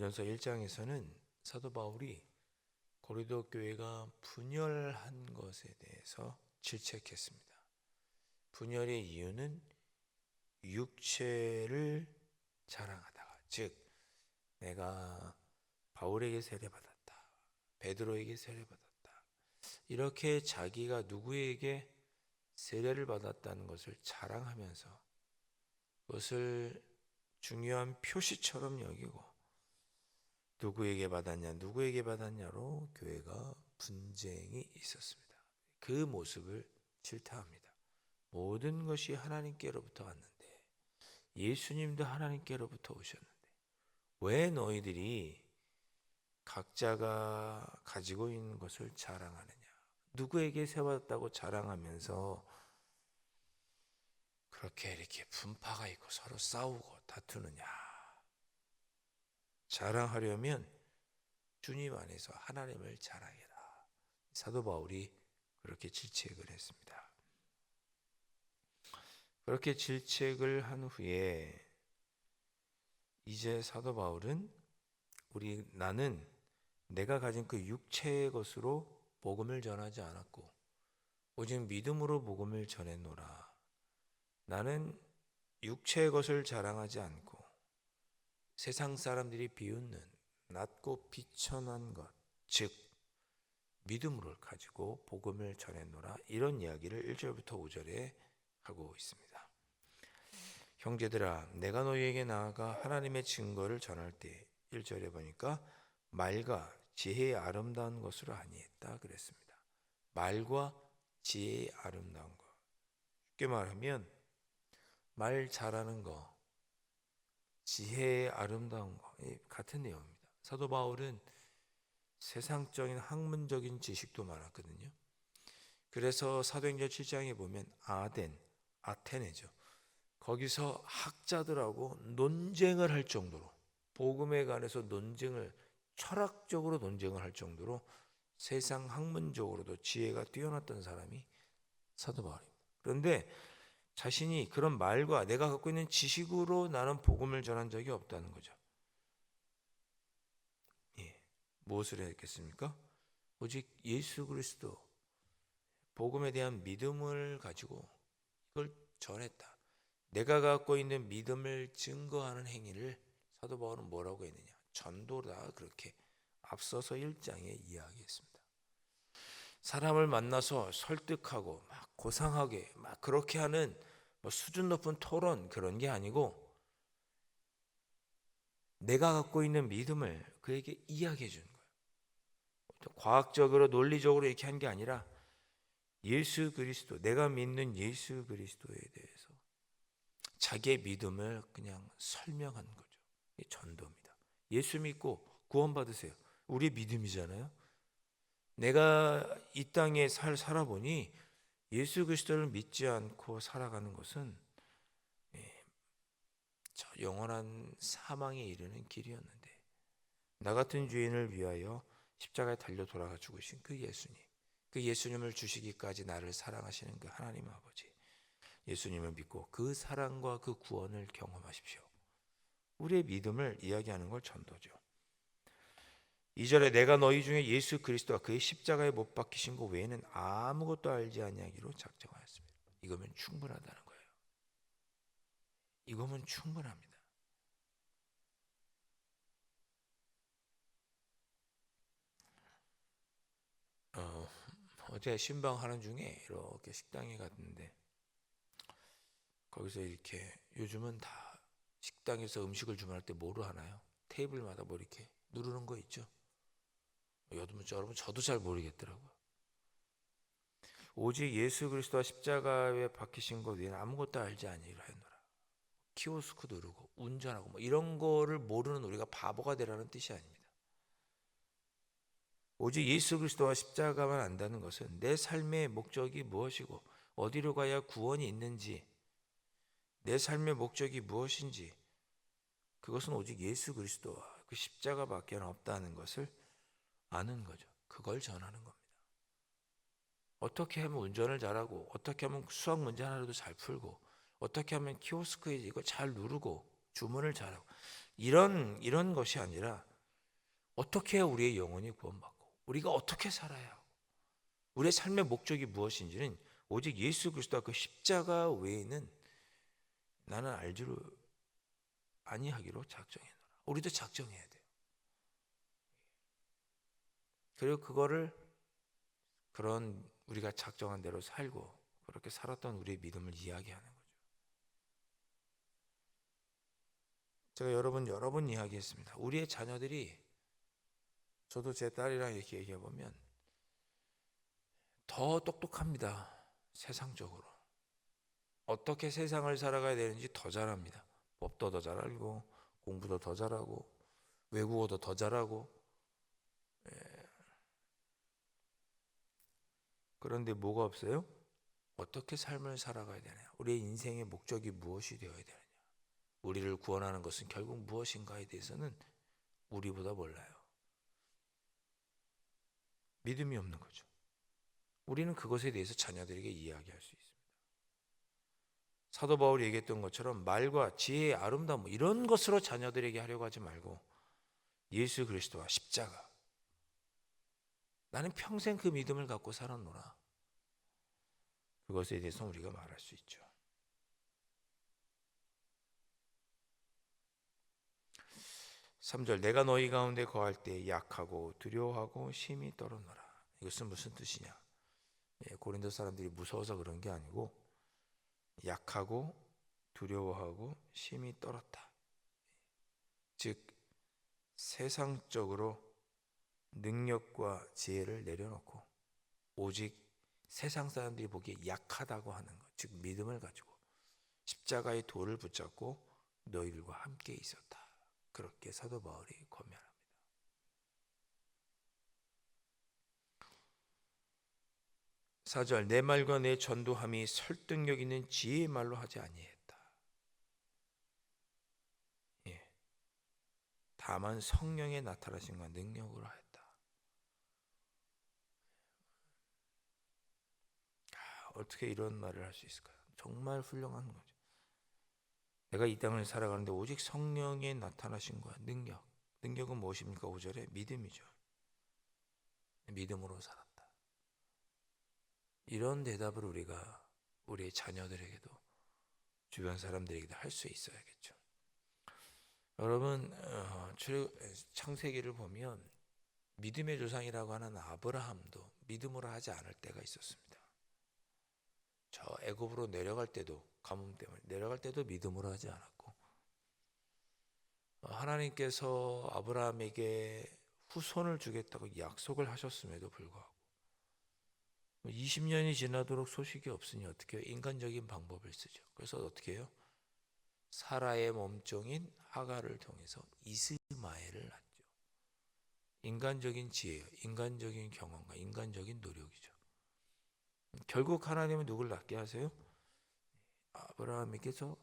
고린도전서 1장에서는 사도 바울이 고린도 교회가 분열한 것에 대해서 질책했습니다. 분열의 이유는 육체를 자랑하다가, 즉 내가 바울에게 세례받았다, 베드로에게 세례받았다, 이렇게 자기가 누구에게 세례를 받았다는 것을 자랑하면서 그것을 중요한 표시처럼 여기고 누구에게 받았냐로 교회가 분쟁이 있었습니다. 그 모습을 질타합니다. 모든 것이 하나님께로부터 왔는데, 예수님도 하나님께로부터 오셨는데 왜 너희들이 각자가 가지고 있는 것을 자랑하느냐? 누구에게 세웠다고 자랑하면서 그렇게 이렇게 분파가 있고 서로 싸우고 다투느냐? 자랑하려면 주님 안에서 하나님을 자랑해라. 사도 바울이 그렇게 질책을 했습니다. 그렇게 질책을 한 후에 이제 사도 바울은 나는 내가 가진 그 육체의 것으로 복음을 전하지 않았고 오직 믿음으로 복음을 전했노라. 나는 육체의 것을 자랑하지 않고 세상 사람들이 비웃는 낮고 비천한 것, 즉 믿음을 가지고 복음을 전했노라. 이런 이야기를 1절부터 5절에 하고 있습니다. 형제들아, 내가 너희에게 나아가 하나님의 증거를 전할 때 1절에 보니까 말과 지혜의 아름다운 것으로 아니했다 그랬습니다. 말과 지혜의 아름다운 것. 쉽게 말하면 말 잘하는 거, 지혜의 아름다운 거, 같은 내용입니다. 사도 바울은 세상적인 학문적인 지식도 많았거든요. 그래서 사도행전 7장에 보면 아테네죠. 거기서 학자들하고 논쟁을 할 정도로, 복음에 관해서 철학적으로 논쟁을 할 정도로 세상 학문적으로도 지혜가 뛰어났던 사람이 사도 바울입니다. 그런데 자신이 그런 말과 내가 갖고 있는 지식으로 나는 복음을 전한 적이 없다는 거죠. 무엇을 했겠습니까? 오직 예수 그리스도 복음에 대한 믿음을 가지고 이걸 전했다. 내가 갖고 있는 믿음을 증거하는 행위를 사도 바울은 뭐라고 했느냐? 전도다. 그렇게 앞서서 1장에 이야기했습니다. 사람을 만나서 설득하고 막 고상하게 막 그렇게 하는 수준 높은 토론, 그런 게 아니고 내가 갖고 있는 믿음을 그에게 이야기해 주는 거예요. 과학적으로 논리적으로 이렇게 한 게 아니라 예수 그리스도, 내가 믿는 예수 그리스도에 대해서 자기의 믿음을 그냥 설명한 거죠. 이게 전도입니다. 예수 믿고 구원받으세요. 우리의 믿음이잖아요. 내가 이 땅에 살아보니 예수 그리스도를 믿지 않고 살아가는 것은 저 영원한 사망에 이르는 길이었는데, 나 같은 죄인을 위하여 십자가에 달려 돌아가 죽으신 그 예수님, 그 예수님을 주시기까지 나를 사랑하시는 그 하나님 아버지, 예수님을 믿고 그 사랑과 그 구원을 경험하십시오. 우리의 믿음을 이야기하는 걸 전도죠. 2절에 내가 너희 중에 예수 그리스도와 그의 십자가에 못 박히신 것 외에는 아무것도 알지 아니하기로 작정하였습니다. 이거면 충분하다는 거예요. 이거면 충분합니다. 어제 신방하는 중에 이렇게 식당에 갔는데 거기서 이렇게 요즘은 다 식당에서 음식을 주문할 때 뭐로 하나요? 테이블마다 뭐 이렇게 누르는 거 있죠? 여러분 저도 잘 모르겠더라고요. 오직 예수 그리스도와 십자가에 박히신 것 외에는 아무것도 알지 아니하노라. 키오스크 누르고 운전하고 이런 거를 모르는 우리가 바보가 되라는 뜻이 아닙니다. 오직 예수 그리스도와 십자가만 안다는 것은 내 삶의 목적이 무엇이고 어디로 가야 구원이 있는지, 내 삶의 목적이 무엇인지, 그것은 오직 예수 그리스도와 그 십자가밖에 없다는 것을 아는 거죠. 그걸 전하는 겁니다. 어떻게 하면 운전을 잘하고, 어떻게 하면 수학 문제 하나라도 잘 풀고, 어떻게 하면 키오스크에 이거 잘 누르고 주문을 잘하고, 이런 것이 아니라 어떻게 해야 우리의 영혼이 구원받고 우리가 어떻게 살아야 하고 우리의 삶의 목적이 무엇인지는 오직 예수 그리스도와 그 십자가 외에는 나는 알지를 아니하기로 작정해놓으라. 우리도 작정해야 돼요. 그리고 그거를 그런 우리가 작정한 대로 살고 그렇게 살았던 우리의 믿음을 이야기하는 거죠. 제가 여러 번 이야기했습니다. 우리의 자녀들이 저도 제 딸이랑 이렇게 얘기해 보면 더 똑똑합니다. 세상적으로 어떻게 세상을 살아가야 되는지 더 잘합니다. 법도 더 잘 알고 공부도 더 잘하고 외국어도 더 잘하고. 그런데 뭐가 없어요? 어떻게 삶을 살아가야 되냐? 우리의 인생의 목적이 무엇이 되어야 되느냐? 우리를 구원하는 것은 결국 무엇인가에 대해서는 우리보다 몰라요. 믿음이 없는 거죠. 우리는 그것에 대해서 자녀들에게 이야기할 수 있습니다. 사도 바울이 얘기했던 것처럼 말과 지혜의 아름다움 이런 것으로 자녀들에게 하려고 하지 말고 예수 그리스도와 십자가, 나는 평생 그 믿음을 갖고 살았노라, 그것에 대해서 우리가 말할 수 있죠. 3절 내가 너희 가운데 거할 때 약하고 두려워하고 심히 떨었노라. 이것은 무슨 뜻이냐? 고린도 사람들이 무서워서 그런 게 아니고 약하고 두려워하고 심히 떨었다. 즉 세상적으로 능력과 지혜를 내려놓고 오직 세상 사람들이 보기에 약하다고 하는 것, 즉 믿음을 가지고 십자가의 돌을 붙잡고 너희들과 함께 있었다. 그렇게 사도 바울이 권면합니다. 4절 내 말과 내 전도함이 설득력 있는 지혜의 말로 하지 아니했다. 다만 성령의 나타나심과 능력으로 하였다. 어떻게 이런 말을 할 수 있을까요? 정말 훌륭한 거죠. 내가 이 땅을 살아가는데 오직 성령의 나타나심과 능력은 무엇입니까? 5절에 믿음이죠. 믿음으로 살았다. 이런 대답을 우리가 우리의 자녀들에게도 주변 사람들에게도 할 수 있어야겠죠. 여러분 창세기를 보면 믿음의 조상이라고 하는 아브라함도 믿음으로 하지 않을 때가 있었습니다. 저 애굽으로 내려갈 때도 가뭄 때문에 내려갈 때도 믿음으로 하지 않았고 하나님께서 아브라함에게 후손을 주겠다고 약속을 하셨음에도 불구하고 20년이 지나도록 소식이 없으니 어떻게 해요? 인간적인 방법을 쓰죠. 그래서 어떻게 해요? 사라의 몸종인 하갈을 통해서 이스마엘을 낳죠. 인간적인 지혜요, 인간적인 경험과 인간적인 노력이죠. 결국 하나님은 누굴 낳게 하세요? 아브라함에게서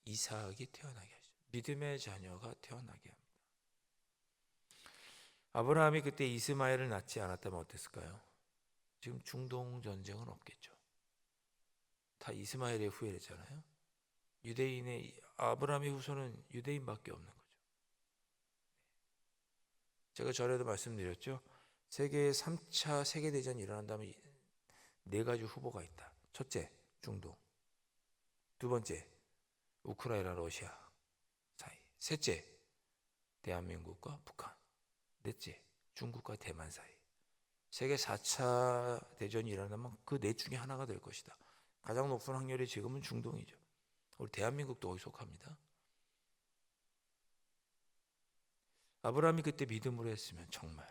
이삭이 태어나게 하죠. 믿음의 자녀가 태어나게 합니다. 아브라함이 그때 이스마엘을 낳지 않았다면 어땠을까요? 지금 중동 전쟁은 없겠죠. 다 이스마엘의 후예잖아요. 유대인의 아브라함의 후손은 유대인밖에 없는 거죠. 제가 전에도 말씀드렸죠. 세계 3차 세계대전이 일어난 다음에 네 가지 후보가 있다. 첫째, 중동. 두 번째, 우크라이나 러시아 사이. 셋째, 대한민국과 북한. 넷째, 중국과 대만 사이. 세계 4차 대전이 일어나면 그 넷 중에 하나가 될 것이다. 가장 높은 확률이 지금은 중동이죠. 우리 대한민국도 거기 속합니다. 아브라함이 그때 믿음으로 했으면 정말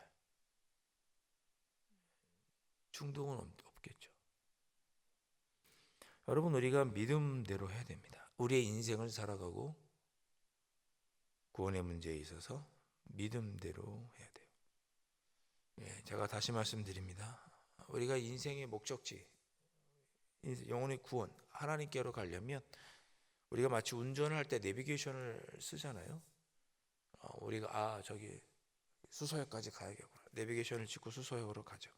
중동은 없겠죠. 여러분, 우리가 믿음대로 해야 됩니다. 우리의 인생을 살아가고 구원의 문제에 있어서 믿음대로 해야 돼요. 제가 다시 말씀드립니다. 우리가 인생의 목적지, 영혼의 구원, 하나님께로 가려면 우리가 마치 운전을 할 때 내비게이션을 쓰잖아요. 우리가 저기 수서역까지 가야겠구나. 내비게이션을 찍고 수서역으로 가죠.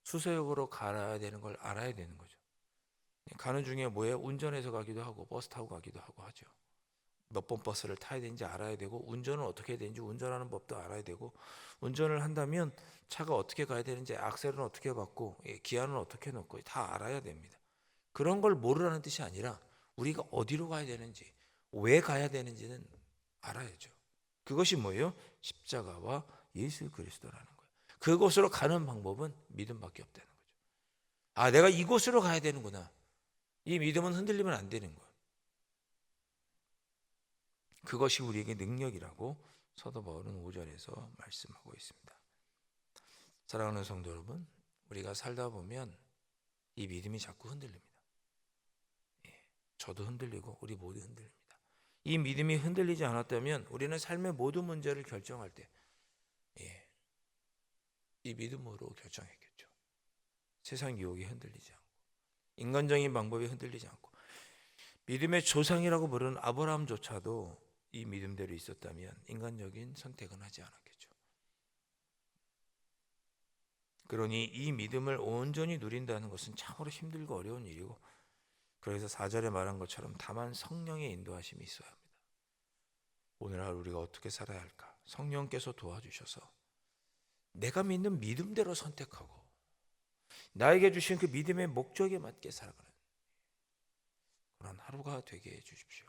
수서역으로 가야 되는 걸 알아야 되는 거죠. 가는 중에 뭐예요? 운전해서 가기도 하고 버스 타고 가기도 하고 하죠. 몇 번 버스를 타야 되는지 알아야 되고, 운전을 어떻게 해야 되는지 운전하는 법도 알아야 되고, 운전을 한다면 차가 어떻게 가야 되는지, 악셀은 어떻게 받고, 기아는 어떻게 넣고 다 알아야 됩니다. 그런 걸 모르라는 뜻이 아니라 우리가 어디로 가야 되는지, 왜 가야 되는지는 알아야죠. 그것이 뭐예요? 십자가와 예수 그리스도라는 거예요. 그곳으로 가는 방법은 믿음밖에 없다는 거죠. 아, 내가 이곳으로 가야 되는구나. 이 믿음은 흔들리면 안 되는 거예요. 그것이 우리에게 능력이라고 사도 바울은 5절에서 말씀하고 있습니다. 사랑하는 성도 여러분, 우리가 살다 보면 이 믿음이 자꾸 흔들립니다. 저도 흔들리고 우리 모두 흔들립니다. 이 믿음이 흔들리지 않았다면 우리는 삶의 모든 문제를 결정할 때 이 믿음으로 결정했겠죠. 세상 유혹이 흔들리지 않고, 인간적인 방법이 흔들리지 않고, 믿음의 조상이라고 부르는 아브라함조차도 이 믿음대로 있었다면 인간적인 선택은 하지 않았겠죠. 그러니 이 믿음을 온전히 누린다는 것은 참으로 힘들고 어려운 일이고, 그래서 4절에 말한 것처럼 다만 성령의 인도하심이 있어야 합니다. 오늘 하루 우리가 어떻게 살아야 할까? 성령께서 도와주셔서 내가 믿는 믿음대로 선택하고 나에게 주신 그 믿음의 목적에 맞게 살아가는 그런 하루가 되게 해 주십시오.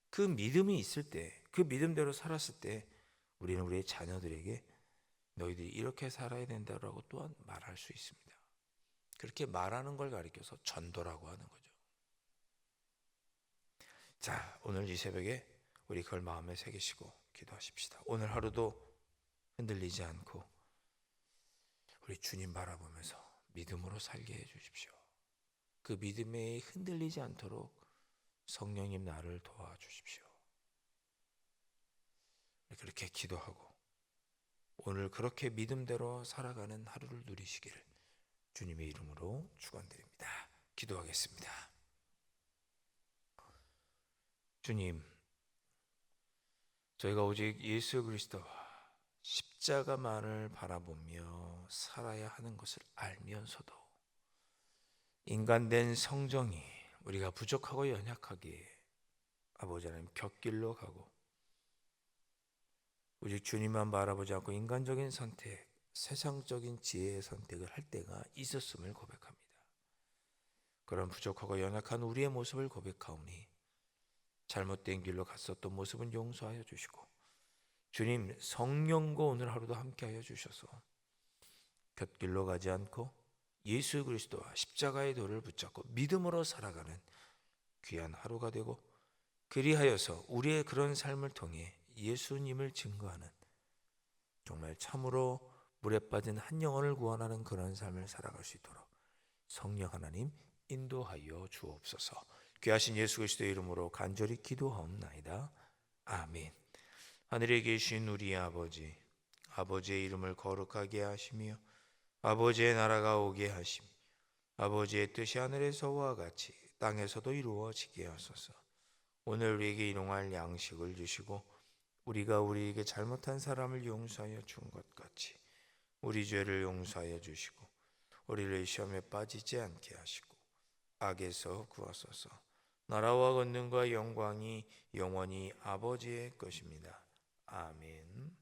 그 믿음이 있을 때, 그 믿음대로 살았을 때 우리는 우리의 자녀들에게 너희들이 이렇게 살아야 된다라고 또한 말할 수 있습니다. 그렇게 말하는 걸 가리켜서 전도라고 하는 거죠. 자, 오늘 이 새벽에 우리 그걸 마음에 새기시고 기도하십시다. 오늘 하루도 흔들리지 않고 우리 주님 바라보면서 믿음으로 살게 해 주십시오. 그 믿음에 흔들리지 않도록 성령님 나를 도와주십시오. 그렇게 기도하고 오늘 그렇게 믿음대로 살아가는 하루를 누리시기를 주님의 이름으로 축원드립니다. 기도하겠습니다. 주님, 저희가 오직 예수 그리스도와 십자가만을 바라보며 살아야 하는 것을 알면서도 인간된 성정이 우리가 부족하고 연약하기에 아버지 하나님 곁길로 가고 오직 주님만 바라보지 않고 인간적인 선택, 세상적인 지혜의 선택을 할 때가 있었음을 고백합니다. 그런 부족하고 연약한 우리의 모습을 고백하오니 잘못된 길로 갔었던 모습은 용서하여 주시고 주님 성령과 오늘 하루도 함께하여 주셔서 곁길로 가지 않고 예수 그리스도와 십자가의 도를 붙잡고 믿음으로 살아가는 귀한 하루가 되고 그리하여서 우리의 그런 삶을 통해 예수님을 증거하는 정말 참으로 물에 빠진 한 영혼을 구원하는 그런 삶을 살아갈 수 있도록 성령 하나님 인도하여 주옵소서. 귀하신 예수 그리스도의 이름으로 간절히 기도하옵나이다. 아멘. 하늘에 계신 우리 아버지, 아버지의 이름을 거룩하게 하시며 아버지의 나라가 오게 하시며 아버지의 뜻이 하늘에서와 같이 땅에서도 이루어지게 하소서. 오늘 우리에게 일용할 양식을 주시고 우리가 우리에게 잘못한 사람을 용서하여 준 것 같이 우리 죄를 용서하여 주시고 우리를 시험에 빠지지 않게 하시고 악에서 구하소서. 나라와 권능과 영광이 영원히 아버지의 것입니다. 아멘.